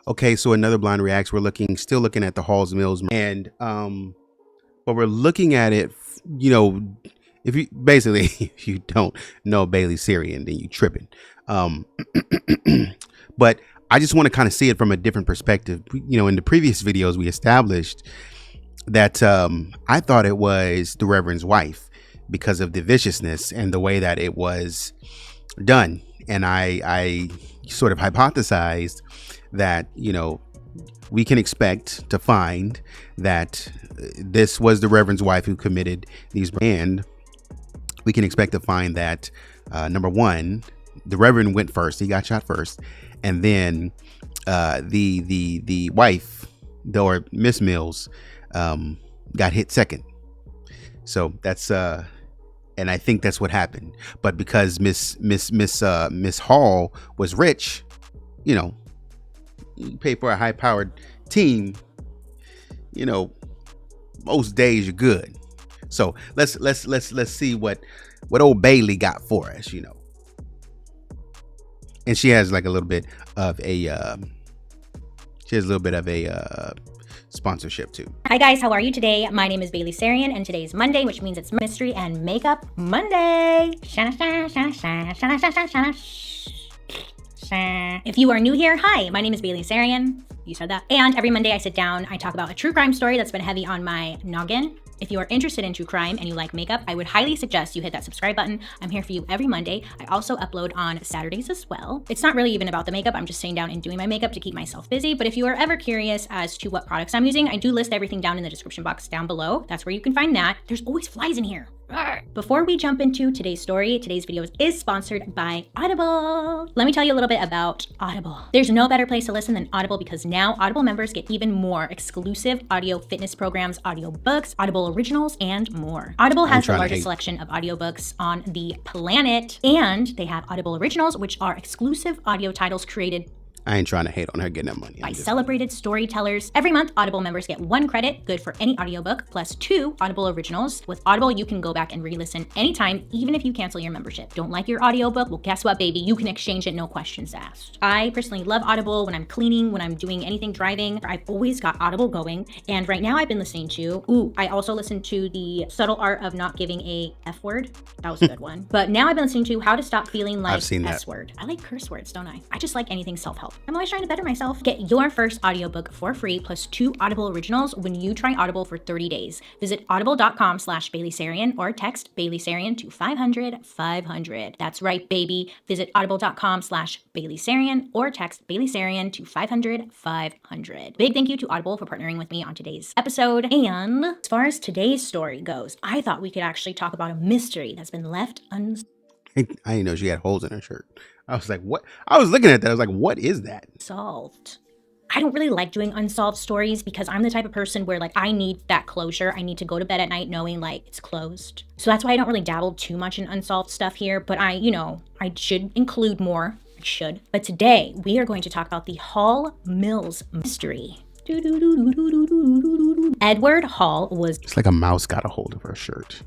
Okay, so another blind reacts. We're still looking at the Halls Mills, and but we're looking at it. You know, if you basically if you don't know Bailey Sarian, then you tripping. Um, but I just want to kind of see it from a different perspective. You know, in the previous videos, we established that I thought it was the Reverend's wife because of the viciousness and the way that it was done, and I sort of hypothesized that, you know, we can expect to find that this was the Reverend's wife who committed these, and we can expect to find that number one, the Reverend went first, he got shot first, and then the wife, or Miss Mills, got hit second. So that's and I think that's what happened. But because Miss Hall was rich, you know, you pay for a high-powered team, you know, most days you're good. So let's see what old Bailey got for us, you know. And she has like a little bit of a sponsorship too. Hi guys, how are you today? My name is Bailey Sarian, and today is Monday, which means it's Mystery and Makeup Monday. If you are new here, hi, my name is Bailey Sarian. You said that. And every Monday I sit down, I talk about a true crime story that's been heavy on my noggin. If you are interested in true crime and you like makeup, I would highly suggest you hit that subscribe button. I'm here for you every Monday. I also upload on Saturdays as well. It's not really even about the makeup. I'm just sitting down and doing my makeup to keep myself busy. But if you are ever curious as to what products I'm using, I do list everything down in the description box down below. That's where you can find that. There's always flies in here. Before we jump into today's story, today's video is sponsored by Audible. Let me tell you a little bit about Audible. There's no better place to listen than Audible, because now Audible members get even more exclusive audio fitness programs, audio books, Audible originals, and more. Audible has the largest selection of audiobooks on the planet, and they have Audible originals, which are exclusive audio titles created I ain't trying to hate on her getting that money. by celebrated storytellers. Every month, Audible members get 1 credit, good for any audiobook, plus 2 Audible originals. With Audible, you can go back and re-listen anytime, even if you cancel your membership. Don't like your audiobook? Well, guess what, baby? You can exchange it, no questions asked. I personally love Audible when I'm cleaning, when I'm doing anything driving. I've always got Audible going. And right now I've been listening to, I also listened to The Subtle Art of Not Giving a F Word. That was a good one. But now I've been listening to How to Stop Feeling Like S Word. I like curse words, don't I? I just like anything self-help. I'm always trying to better myself. Get your first audiobook for free plus 2 Audible originals when you try Audible for 30 days. Visit audible.com/BaileySarian or text Bailey Sarian to 500-500. That's right, baby. Visit audible.com/BaileySarian or text Bailey Sarian to 500-500. Big thank you to Audible for partnering with me on today's episode. And as far as today's story goes, I thought we could actually talk about a mystery that's been left unsolved. I didn't know she had holes in her shirt. I was like, what? I was looking at that. I was like, what is that? I don't really like doing unsolved stories because I'm the type of person where, like, I need that closure. I need to go to bed at night knowing, like, it's closed. So that's why I don't really dabble too much in unsolved stuff here. But I should include more. I should. But today we are going to talk about the Hall Mills mystery. Edward Hall was... It's like a mouse got a hold of her shirt.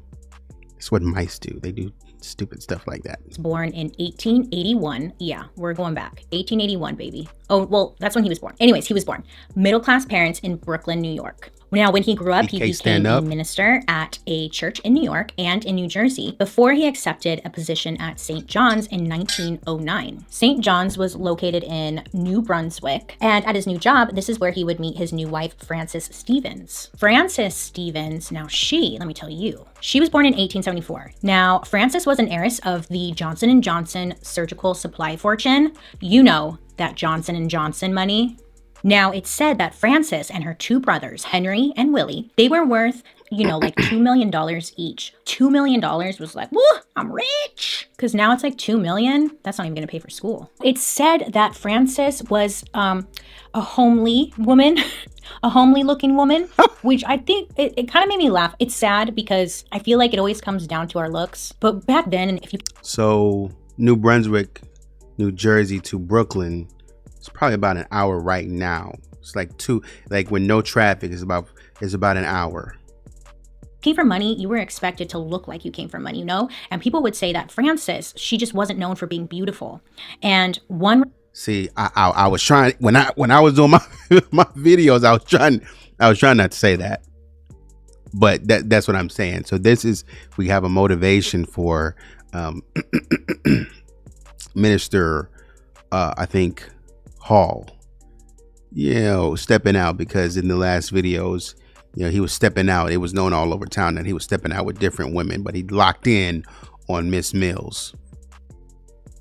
It's what mice do. They do stupid stuff like that. Born in 1881. Yeah, we're going back. 1881, baby. Oh, well, that's when he was born. Anyways, he was born. Middle-class parents in Brooklyn, New York. Now, when he grew up, he became a minister at a church in New York and in New Jersey before he accepted a position at St. John's in 1909. St. John's was located in New Brunswick, and at his new job, this is where he would meet his new wife, Frances Stevens. Frances Stevens, now let me tell you, she was born in 1874. Now, Frances was an heiress of the Johnson & Johnson surgical supply fortune. You know, that Johnson & Johnson money. Now, it's said that Frances and her 2 brothers, Henry and Willie, they were worth, like $2 million each. $2 million was like, woo, I'm rich. Because now it's like $2 million. That's not even going to pay for school. It's said that Frances was a homely woman, a homely looking woman, which I think it kind of made me laugh. It's sad because I feel like it always comes down to our looks. But back then, So New Brunswick, New Jersey to Brooklyn, it's probably about an hour right now. It's like when no traffic is about an hour. Came from money, you were expected to look like you came from money, And people would say that Frances, she just wasn't known for being beautiful. And See, I was trying when I was doing my my videos. I was trying not to say that, but that's what I'm saying. So we have a motivation for Minister, I think Hall, stepping out, because in the last videos, he was stepping out. It was known all over town that he was stepping out with different women, but he locked in on Miss Mills.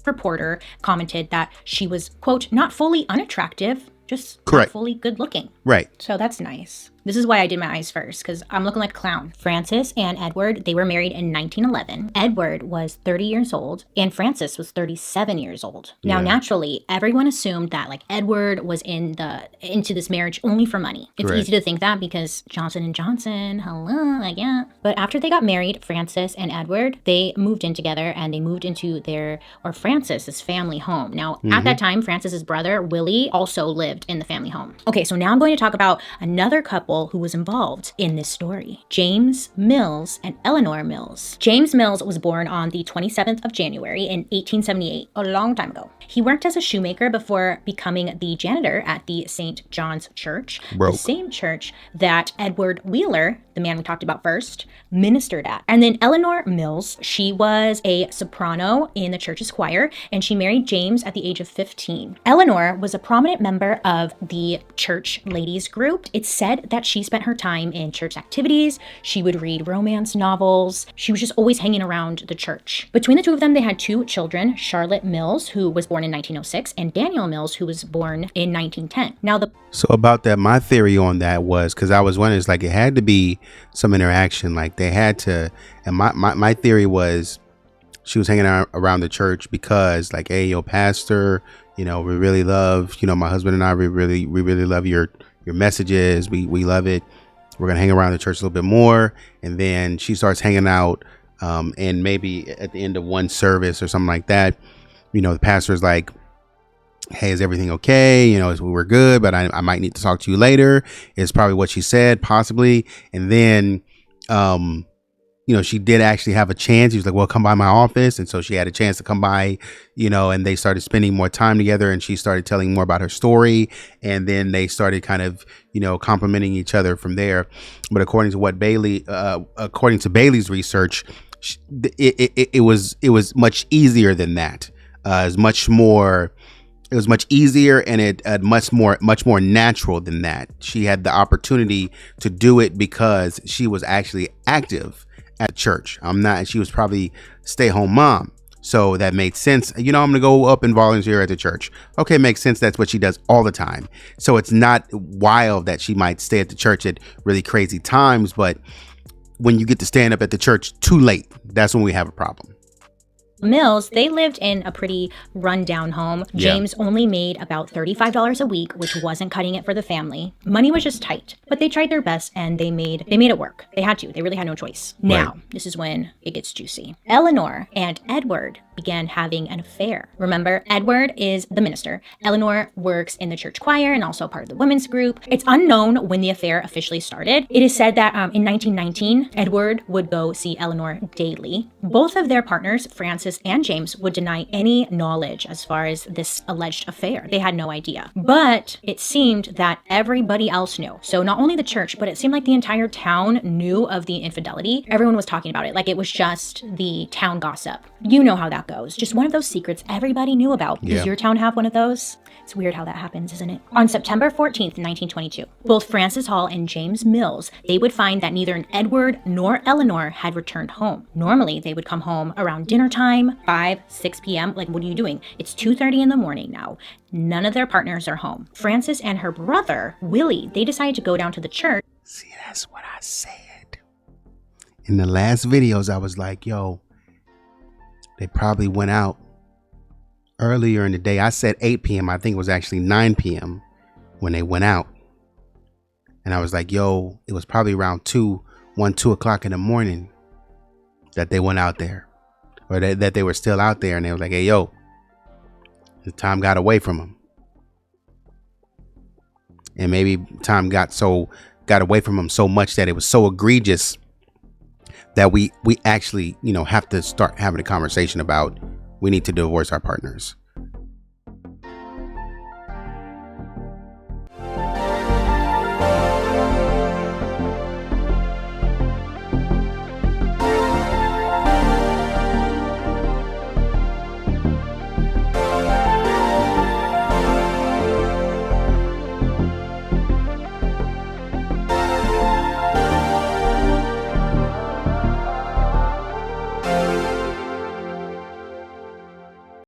Reporter commented that she was, quote, not fully unattractive, just correct, not fully good looking. Right. So that's nice. This is why I did my eyes first, because I'm looking like a clown. Frances and Edward, they were married in 1911. Edward was 30 years old, and Frances was 37 years old. Now, naturally, everyone assumed that like Edward was into this marriage only for money. It's easy to think that because Johnson & Johnson, hello, like, yeah. But after they got married, Frances and Edward, they moved in together, and they moved into Frances's family home. Now, at that time, Frances's brother, Willie, also lived in the family home. Okay, so now I'm going to talk about another couple who was involved in this story. James Mills and Eleanor Mills. James Mills was born on the 27th of January in 1878, a long time ago. He worked as a shoemaker before becoming the janitor at the St. John's Church, the same church that Edward Wheeler, the man we talked about first, ministered at. And then Eleanor Mills, she was a soprano in the church's choir, and she married James at the age of 15. Eleanor was a prominent member of the church ladies group. It's said that she spent her time in church activities. She would read romance novels. She was just always hanging around the church. Between the two of them, they had two children, Charlotte Mills, who was born in 1906, and Daniel Mills, who was born in 1910. So about that, my theory on that was, because I was wondering, it's like it had to be some interaction, like they had to, and my theory was she was hanging out around the church because like, hey, yo, pastor, we really love, my husband and I, we really love your messages. We love it. We're going to hang around the church a little bit more. And then she starts hanging out. And maybe at the end of one service or something like that, the pastor's like, hey, is everything okay? We're good, but I might need to talk to you later, is probably what she said, possibly. And then, she did actually have a chance. He was like, well, come by my office. And so she had a chance to come by, and they started spending more time together, and she started telling more about her story. And then they started kind of, complimenting each other from there. But according to Bailey's research, it was much easier than that. It was much easier, and it much more natural than that. She had the opportunity to do it because she was actually active at church. She was probably stay-home mom. So that made sense. I'm going to go up and volunteer at the church. Okay, makes sense. That's what she does all the time. So it's not wild that she might stay at the church at really crazy times. But when you get to stand up at the church too late, that's when we have a problem. Mills, they lived in a pretty run-down home. James only made about $35 a week, which wasn't cutting it for the family. Money was just tight, but they tried their best, and they made it work. They had to. They really had no choice. Now, this is when it gets juicy. Eleanor and Edward began having an affair. Remember, Edward is the minister. Eleanor works in the church choir and also part of the women's group. It's unknown when the affair officially started. It is said that in 1919, Edward would go see Eleanor daily. Both of their partners, Frances and James, would deny any knowledge as far as this alleged affair. They had no idea. But it seemed that everybody else knew. So not only the church, but it seemed like the entire town knew of the infidelity. Everyone was talking about it. Like it was just the town gossip. You know how that goes. Just one of those secrets everybody knew about. Does your town have one of those? It's weird how that happens, isn't it? On September 14th, 1922, both Frances Hall and James Mills, they would find that neither Edward nor Eleanor had returned home. Normally, they would come home around dinner time, 5, 6 p.m. Like, what are you doing? It's 2:30 in the morning now. None of their partners are home. Frances and her brother, Willie, they decided to go down to the church. See, that's what I said. In the last videos, I was like, yo, they probably went out earlier in the day. I said 8 p.m. I think it was actually 9 p.m. when they went out. And I was like, yo, it was probably around 2 o'clock in the morning that they went out there, or that they were still out there. And they were like, hey, yo, the time got away from them. And maybe time got away from them so much that it was so egregious that we actually, have to start having a conversation about we need to divorce our partners.